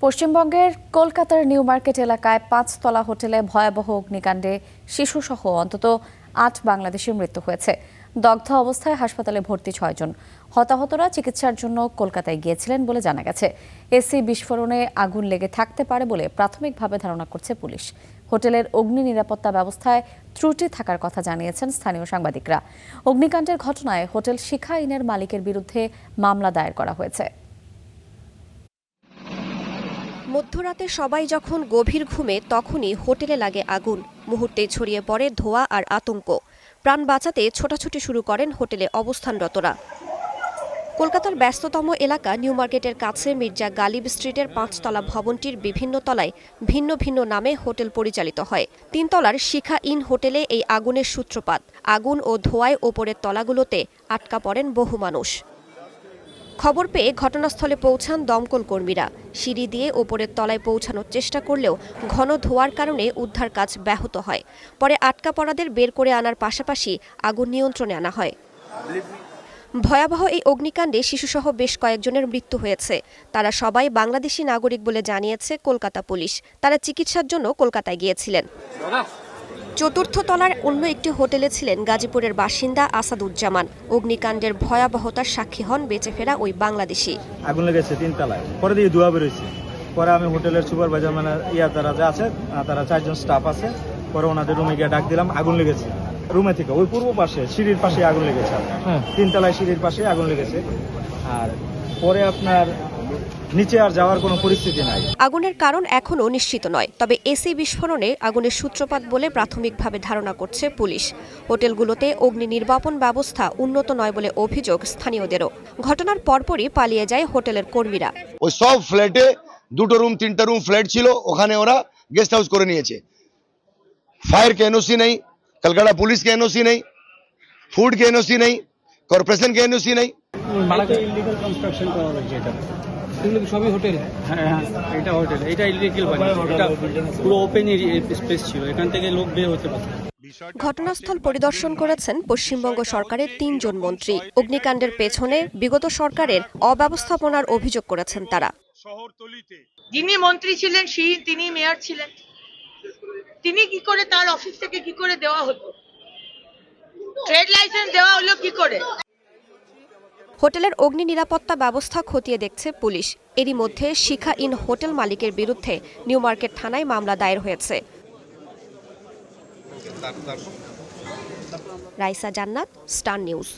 পশ্চিমবঙ্গের কলকাতার new market এলাকায় ৫ তলা হোটেলে ভয়াবহ অগ্নিকাণ্ডে শিশুসহ অন্তত ৮ বাংলাদেশির মৃত্যু হয়েছে। দগ্ধ অবস্থায় হাসপাতালে ভর্তি ৬ জন। হতাহতরা চিকিৎসার জন্য কলকাতায় গিয়েছিলেন বলে জানা গেছে। এসি বিস্ফোরণে আগুন লেগে থাকতে পারে বলে প্রাথমিকভাবে ধারণা করছে পুলিশ। হোটেলের অগ্নি নিরাপত্তা ব্যবস্থায় ত্রুটি থাকার কথা জানিয়েছেন স্থানীয় সাংবাদিকরা। অগ্নিকাণ্ডের ঘটনায় হোটেল শিখা ইনের মালিকের বিরুদ্ধে মামলা দায়ের করা হয়েছে। মধ্যরাতে সবাই যখন গভীর ঘুমে তখনই হোটেলে লাগে আগুন। মুহূর্তেই ছড়িয়ে পড়ে ধোঁয়া আর আতঙ্ক। প্রাণ বাঁচাতে ছোটাছুটি শুরু করেন হোটেলে অবস্থানরতরা। কলকাতার ব্যস্ততম এলাকা নিউ মার্কেটের কাছে মির্জা গালিব স্ট্রিটের ৫ তলা ভবনটির বিভিন্ন তলায় ভিন্ন ভিন্ন নামে হোটেল পরিচালিত হয়। ৩ তলার শিখা ইন হোটেলে এই আগুনের সূত্রপাত। আগুন ও ধোঁয়ায় ওপরের তলাগুলোতে আটকা পড়েন বহু মানুষ। খবর পেয়ে ঘটনাস্থলে পৌঁছান দমকল কর্মীরা। সিঁড়ি দিয়ে ওপরের তলায় পৌঁছানোর চেষ্টা করলেও ঘন ধোঁয়ার কারণে উদ্ধার কাজ ব্যাহত হয়। পরে আটকা পড়াদের বের করে আনার পাশাপাশি আগুন নিয়ন্ত্রণে আনা হয়। ভয়াবহ এই অগ্নিকাণ্ডে শিশুসহ বেশ কয়েকজনের মৃত্যু হয়েছে। তারা সবাই বাংলাদেশি নাগরিক বলে জানিয়েছে কলকাতা পুলিশ। তারা চিকিৎসার জন্য কলকাতায় গিয়েছিলেন। চতুর্থ তলার অন্য একটি হোটেলে ছিলেন গাজীপুরের বাসিন্দা আসাদুজ্জামান। অগ্নিকাণ্ডের ভয়াবহতার সাক্ষী হন বেঁচে ফেরা ওই বাংলাদেশি। আগুন লেগেছে 3 তলায়, পরে দিয়ে ধোঁয়া বেরোচ্ছে। পরে আমি হোটেলের সুপারভাইজার মানে তারা যা আছে, তারা 4 জন স্টাফ আছে। পরে ওনাদের রুমে গিয়ে ডাক দিলাম, আগুন লেগেছে। রুমে থেকে ওই পূর্ব পাশে সিঁড়ির পাশে আগুন লেগেছে। 3 তলায় সিঁড়ির পাশে আগুন লেগেছে। আর পরে আপনার নিচে আর যাওয়ার কোনো পরিস্থিতি নাই। আগুনের কারণ এখনও নিশ্চিত নয়, তবে এসি বিস্ফোরণে আগুনের সূত্রপাত বলে প্রাথমিকভাবে ধারণা করছে পুলিশ। হোটেলগুলোতে অগ্নি নির্বাপন ব্যবস্থা উন্নত নয় বলে অভিযোগ স্থানীয়দেরও। ঘটনার পরপরই পালিয়ে যায় হোটেলের কর্মীরা। ওই সব ফ্ল্যাটে 2টো রুম 3টা রুম ফ্ল্যাট ছিল, ওখানে ওরা গেস্ট হাউস করে নিয়েছে। ফায়ার के एनओसी नहीं, कलकत्ता पुलिस के एनओसी नहीं, फूड के एनओसी नहीं, कॉर्पोरेशन के एनओसी नहीं। ইলিগাল কনস্ট্রাকশন করা হয়েছে। এটা এগুলো সবই হোটেল। হ্যাঁ, এটা হোটেল, এটা ইলিগাল বানিয়েছে। এটা পুরো ওপেন স্পেস ছিল, এখান থেকে লোক বের হতে পারত। ঘটনাস্থল পরিদর্শন করেছেন পশ্চিমবঙ্গ সরকারের 3 জন মন্ত্রী। অগ্নিকাণ্ডের পেছনে বিগত সরকারের অব্যবস্থাপনার অভিযোগ করেছেন তারা। যিনি মন্ত্রী ছিলেন তিনি মেয়র ছিলেন, তিনি কি করে তার অফিস থেকে কি করে দেওয়া হতো, ট্রেড লাইসেন্স দেওয়া হলো কি করে? হোটেলের অগ্নি নিরাপত্তা ব্যবস্থা খতিয়ে দেখছে পুলিশ। এরই মধ্যে শিখা ইন হোটেল মালিকের বিরুদ্ধে নিউ মার্কেট থানায় মামলা দায়ের হয়েছে। রাইসা জান্নাত, স্টার নিউজ।